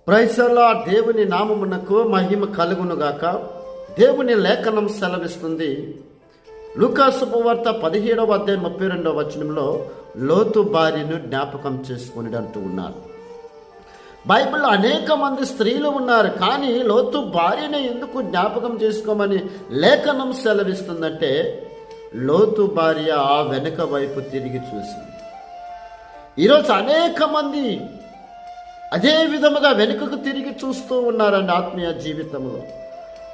Praise the lord. దేవుని నామమునకు మహిమ కలుగునుగాక. దేవుని లేఖనం సెలవిస్తుంది. లూకా శుభవార్త 17వ అధ్యాయం 32వ వచనంలో లోతు భార్యను జ్ఞాపకం చేసుకుని అంటూ ఉన్నారు. బైబిల్లో అనేక మంది స్త్రీలు ఉన్నారు, కానీ లోతు భార్యను ఎందుకు జ్ఞాపకం చేసుకోమని లేఖనం సెలవిస్తుందంటే, లోతు భార్య ఆ వెనుక వైపు తిరిగి చూసింది. ఈరోజు అనేక మంది అదే విధముగా వెనుకకు తిరిగి చూస్తూ ఉన్నారండి. ఆత్మీయ జీవితంలో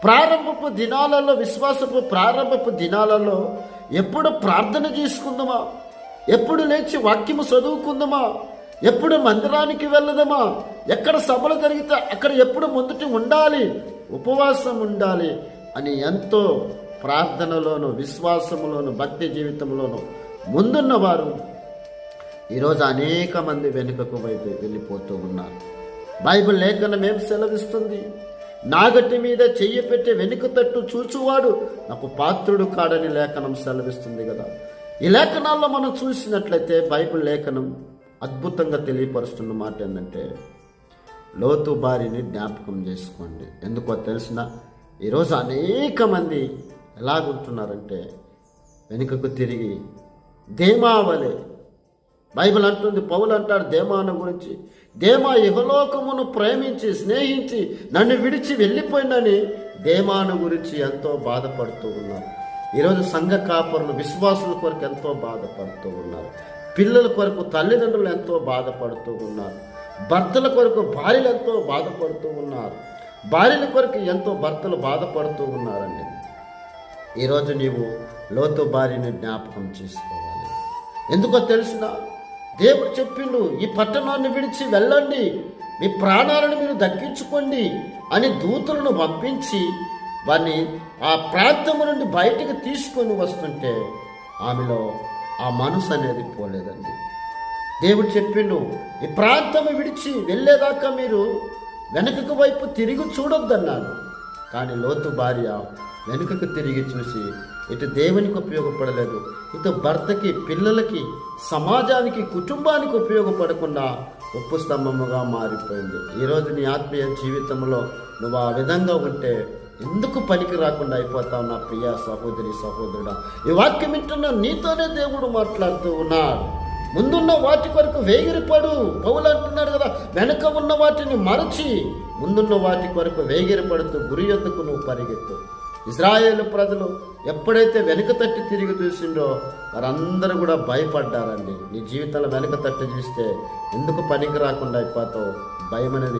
ప్రారంభపు దినాలలో, విశ్వాసపు ప్రారంభపు దినాలలో ఎప్పుడు ప్రార్థన చేసుకుందామా, ఎప్పుడు లేచి వాక్యము చదువుకుందామా, ఎప్పుడు మందిరానికి వెళ్ళదామా, ఎక్కడ సభలు జరిగితే అక్కడ ఎప్పుడు ముందుటి ఉండాలి, ఉపవాసం ఉండాలి అని ఎంతో ప్రార్థనలోను, విశ్వాసములోను, భక్తి జీవితంలోను ముందున్నవారు ఈరోజు అనేక మంది వెనుకకు వైపు వెళ్ళిపోతూ ఉన్నారు. బైబిల్ లేఖనం ఏం సెలవిస్తుంది? నాగటి మీద చెయ్యి పెట్టి వెనుక తట్టు చూచువాడు నాకు పాత్రుడు కాడని లేఖనం సెలవిస్తుంది కదా. ఈ లేఖనాల్లో మనం చూసినట్లయితే బైబిల్ లేఖనం అద్భుతంగా తెలియపరుస్తున్న మాట ఏంటంటే, లోతు భార్యని జ్ఞాపకం చేసుకోండి. ఎందుకో తెలిసిన ఈరోజు అనేక మంది ఎలాగుంటున్నారంటే వెనుకకు తిరిగి దేమావలే. బైబిల్ అంటుంది, పౌలు అంటాడు దేమాను గురించి, దేమా ఇహలోకమును ప్రేమించి స్నేహించి నన్ను విడిచి వెళ్ళిపోయిందని దేమాను గురించి ఎంతో బాధపడుతూ ఉన్నారు. ఈరోజు సంఘ కాపరులు, విశ్వాసుల కొరకు ఎంతో బాధపడుతూ ఉన్నారు. పిల్లల కొరకు తల్లిదండ్రులు ఎంతో బాధపడుతూ ఉన్నారు. భర్తల కొరకు భార్యలు ఎంతో బాధపడుతూ ఉన్నారు. భార్యల కొరకు ఎంతో భర్తలు బాధపడుతూ ఉన్నారండి. ఈరోజు నీవు లోతు భార్యని జ్ఞాపకం చేసుకోవాలి. ఎందుకో తెలిసిన దేవుడు చెప్పిండు, ఈ పట్టణాన్ని విడిచి వెళ్ళండి, మీ ప్రాణాలను మీరు దక్కించుకోండి అని దూతలను పంపించి వారిని ఆ ప్రాంతము నుండి బయటికి తీసుకొని వస్తుంటే ఆమెలో ఆ మనసు అనేది పోలేదండి. దేవుడు చెప్పిండు, ఈ ప్రాంతము విడిచి వెళ్ళేదాకా మీరు వెనుకకు వైపు తిరిగి చూడొద్దన్నాడు. కానీ లోతు భార్య వెనుకకు తిరిగి చూసి ఇటు దేవునికి ఉపయోగపడలేదు, ఇటు భర్తకి, పిల్లలకి, సమాజానికి, కుటుంబానికి ఉపయోగపడకుండా ఉప్పు స్తంభముగా మారిపోయింది. ఈరోజు నీ ఆత్మీయ జీవితంలో నువ్వు ఆ విధంగా ఉంటే ఎందుకు పనికి రాకుండా అయిపోతావు నా ప్రియ సహోదరి, సహోదరుడా. ఈ వాక్యం వింటున్న నీతోనే దేవుడు మాట్లాడుతూ ఉన్నాడు. ముందున్న వాటి కొరకు వేగిరిపడు. పౌలు అంటున్నాడు కదా, వెనక ఉన్న వాటిని మరచి ముందున్న వాటి కొరకు వేగిరిపడుతూ గురి యొద్దకు నువ్వు పరిగెత్తు. ఇజ్రాయేలు ప్రజలు ఎప్పుడైతే వెనుక తట్టి తిరిగి చూసిండో వారందరూ కూడా భయపడ్డారండి. నీ జీవితంలో వెనుక తట్టి చూస్తే ఎందుకు పనికి రాకుండా అయిపోతావు? భయం అనేది